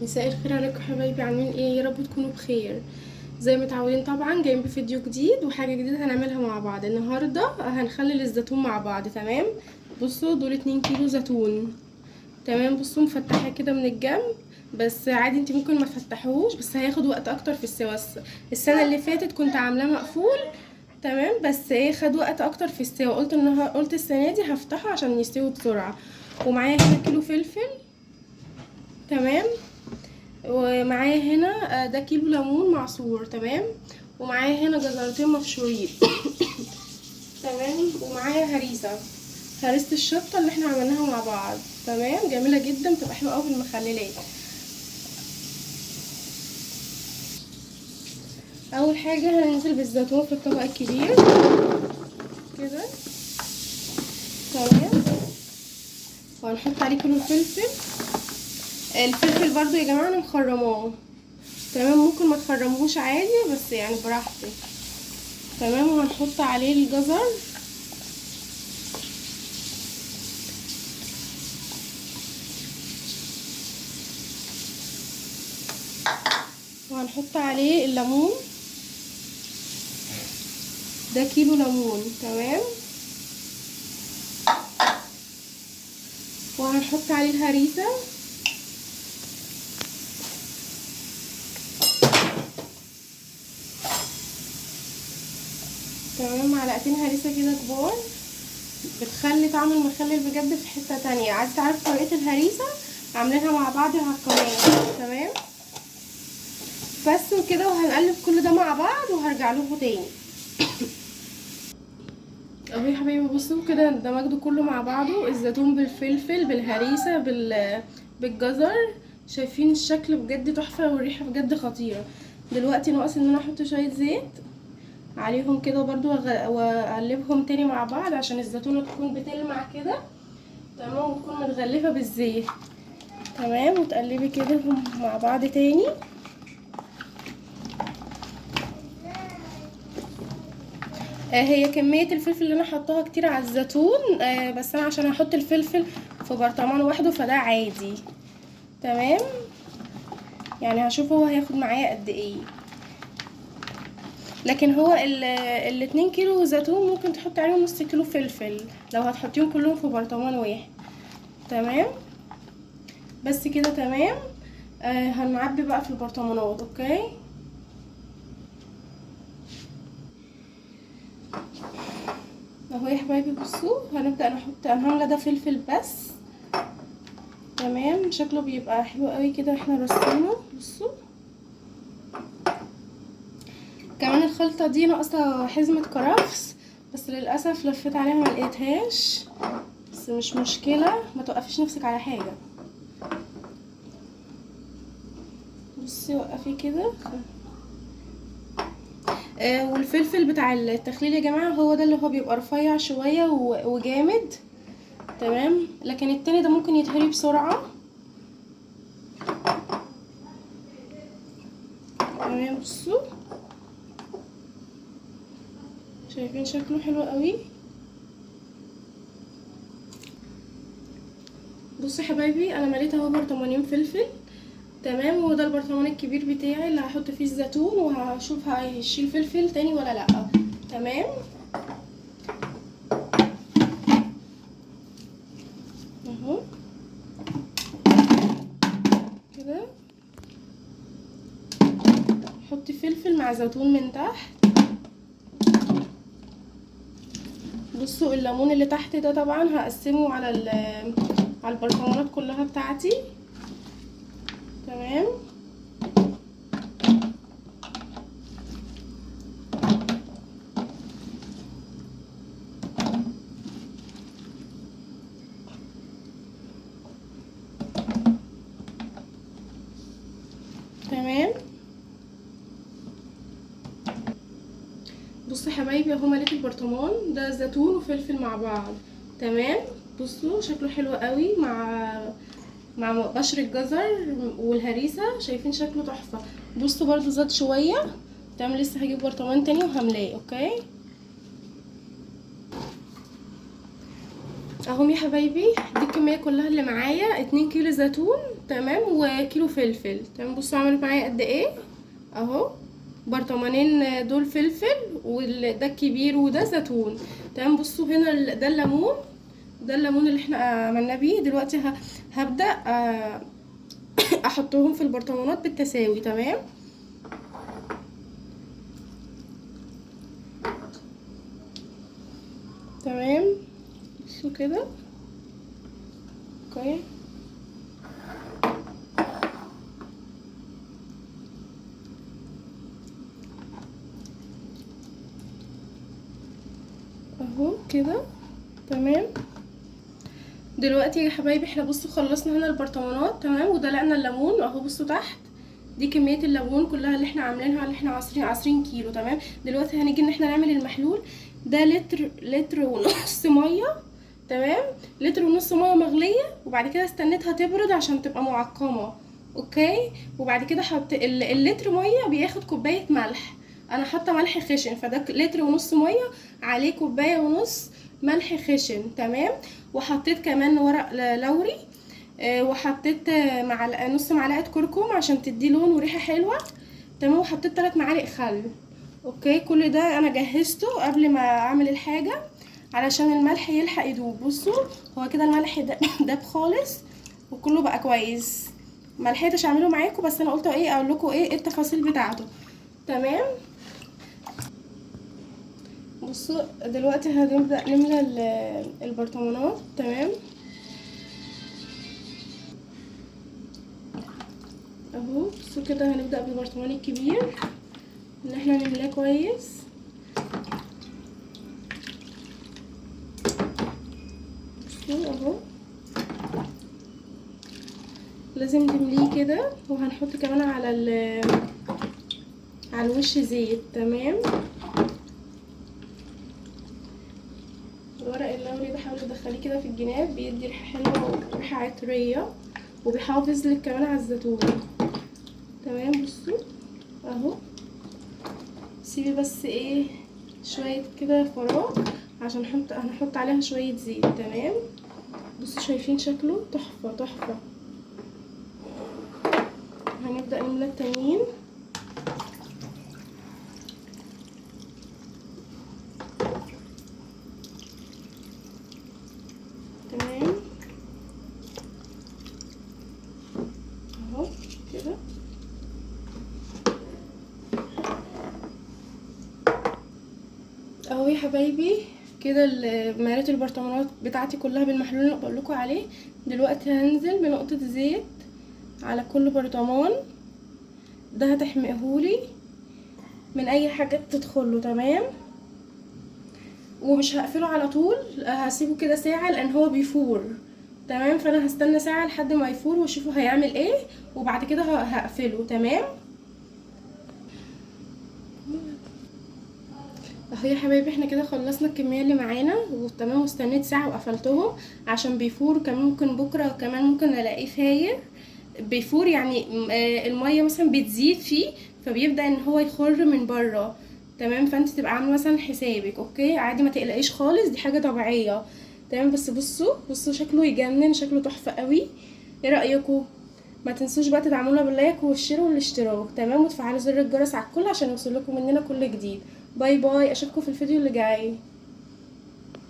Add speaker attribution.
Speaker 1: مساء الخير عليكم حبايبي، عاملين ايه؟ يا رب تكونوا بخير. زي ما متعودين طبعا جايين بفيديو جديد وحاجه جديده هنعملها مع بعض. النهارده هنخلل الزيتون مع بعض. تمام، بصوا دول 2 كيلو زيتون. تمام، بصوا مفتحه كده من الجنب، بس عادي انت ممكن ما تفتحوش، بس هياخد وقت اكتر في السوا. السنه اللي فاتت كنت عاملاه مقفول. تمام، بس ايه، خد وقت اكتر في السوا. قلت السنه دي هفتحه عشان يستوي بسرعه. ومعايا هنا كيلو فلفل. تمام، ومعايا هنا ده كيلو ليمون معصور. تمام، ومعايا هنا جزرتين مبشورين. تمام، ومعايا هريسه الشطه اللي احنا عملناها مع بعض. تمام، جميله جدا، بتبقى حلوه قوي في المخللات. اول حاجه هننزل بالزيتون في الطبق الكبير كده. تمام، وهنحط عليه كيلو الفلفل برضو يا جماعه انا مخرماه. تمام، ممكن ما تخرموهوش عادي، بس يعني براحتك. تمام، وهنحط عليه الجزر. وهنحط عليه الليمون، ده كيلو ليمون. تمام، وهنحط عليه الهريسه. تمام، معلقتين هريسه كده كبار، بتخلي طعم المخلل بجد في حته تانية. عايز تعرف طريقه الهريسه؟ عاملينها مع بعض على القناه. تمام، بس وكده، وهنقلب كل ده مع بعض وهرجع لكم تاني. اهو يا حبايبي، بصوا كده دمجته كله مع بعضه، الزيتون بالفلفل بالهريسه بالجزر. شايفين الشكل بجد تحفه، والريحه بجد خطيره. دلوقتي ناقص ان انا احط شويه زيت عليهم كده برضو، واقلبهم تاني مع بعض عشان الزيتونه تكون بتلمع كده. تمام، وتكون متغلفه بالزيت. تمام، وتقلبي كده مع بعض تاني. هي كميه الفلفل اللي انا حطاها كتير على الزيتون، بس انا عشان احط الفلفل في برطمان واحده فده عادي. تمام، يعني هشوف هو هياخد معايا قد ايه. لكن هو ال2 كيلو زيتون ممكن تحطي عليهم نص كيلو فلفل لو هتحطيهم كلهم في برطمان واحد. تمام، بس كده تمام. هنعبي بقى في البرطمانات. اوكي، اهو يا حبايبي، بصوا هنبدأ نحط. انا عامله ده فلفل بس. تمام، شكله بيبقى حلو قوي كده احنا رصينه. بصوا كمان الخلطه دي ناقصه حزمه كرفس، بس للاسف لفيت عليها ما لقيتهاش، بس مش مشكله، ما توقفيش نفسك على حاجه. بصي وقفي كده. والفلفل بتاع التخليل يا جماعه هو ده اللي هو بيبقى رفيع شويه وجامد. تمام، لكن التاني ده ممكن يتهري بسرعه. تمام، بصوا شايفين شكله حلو قوي. بصوا يا حبايبي، انا مليت اهو برطمانين فلفل. تمام، وده البرطمان الكبير بتاعي اللي هحط فيه الزيتون، وهشوف هيشيل فلفل تاني ولا لا. تمام، اهو كده. حطي فلفل مع زيتون من تحت. بصوا الليمون اللي تحت ده طبعا هقسمه على البرطمانات كلها بتاعتي. تمام، تمام. بصوا يا حبايبي، اهو مليت البرطمان ده زيتون وفلفل مع بعض. تمام، بصوا شكله حلو قوي مع بشر الجزر والهريسه. شايفين شكله تحفه. بصوا برضو زاد شويه. تمام، لسه هجيب برطمان تاني وهملاه. اوكي، اهم يا حبايبي، دي الكميه كلها اللي معايا، 2 كيلو زيتون تمام وكيلو فلفل تمام. بصوا عملت معايا قد ايه اهو، برطمانين دول فلفل وده الكبير وده زيتون تمام. بصوا هنا ده الليمون، ده الليمون اللي احنا عملنا بيه. دلوقتي هبدأ احطهم في البرطمانات بالتساوي تمام. تمام بصوا كده اوكي. اهو كده تمام. دلوقتي يا حبايبي احنا بصوا خلصنا هنا البرطمانات تمام، ودلقنا الليمون اهو. بصوا تحت دي كميه الليمون كلها اللي احنا عاملينها، اللي احنا عصرين كيلو تمام. دلوقتي هنيجي ان احنا نعمل المحلول ده. لتر ونص ميه تمام، لتر ونص ميه مغليه، وبعد كده استنيتها تبرد عشان تبقى معقمه اوكي. وبعد كده حط اللتر ميه بياخد كوبايه ملح، انا حاطه ملح خشن، فده لتر ونص ميه عليه كوبايه ونص ملح خشن تمام. وحطيت كمان ورق لوري وحطيت نص معلقه كركم عشان تدي لون وريحه حلوه تمام. وحطيت 3 معالق خل اوكي. كل ده انا جهزته قبل ما اعمل الحاجه علشان الملح يلحق يدوب. بصوا هو كده الملح داب خالص وكله بقى كويس. ملحقتش اعمله معاكم بس انا قلت ايه اقول لكم ايه التفاصيل بتاعته تمام. بصوا دلوقتي هنبدا نملى البرطمانات تمام اهو. بصوا كده هنبدا بالبرطمان الكبير ان احنا نملاه كويس. بصوا اهو لازم تمليه كده. وهنحط كمان على الوش زيت تمام. الورق اللوري ده حاولي تدخليه كده في الجناب، بيدي ريحه حلوه وريحه عطريه وبيحافظ لك كمان على الزيتون تمام. بصوا اهو سيبي بس ايه شويه كده فراغ عشان هنحط عليها شويه زيت تمام. بصوا شايفين شكله تحفه تحفه. هنبدا نملى التانيين تمام اهو كده. اهو يا حبايبي كده مليت البرطمانات بتاعتي كلها بالمحلول اللي بقول لكم عليه. دلوقتي هنزل بنقطه زيت على كل برطمان، ده هتحمقهولي من اي حاجه تدخله تمام. ومش هقفله على طول، هسيبه كده ساعه لان هو بيفور تمام. فانا هستنى ساعه لحد ما يفور واشوفه هيعمل ايه، وبعد كده هقفله تمام. اهو يا حبايبي احنا كده خلصنا الكميه اللي معانا وتمام، واستنيت ساعه وقفلتهم عشان بيفور. كمان ممكن بكره كمان ممكن الاقيه فاير بيفور يعني الميه مثلا بتزيد فيه فبيبدا ان هو يخر من بره تمام. فانت تبقى عامله مثلا حسابك اوكي عادي، ما تقلقيش خالص، دي حاجه طبيعيه تمام. بس بصوا شكله يجنن، شكله تحفه قوي. ايه رايكم؟ ما تنسوش بقى تدعمونا باللايك والشير والاشتراك تمام، وتفعلوا زر الجرس على الكل عشان يوصلكم مننا كل جديد. باي باي، اشوفكم في الفيديو اللي جاي.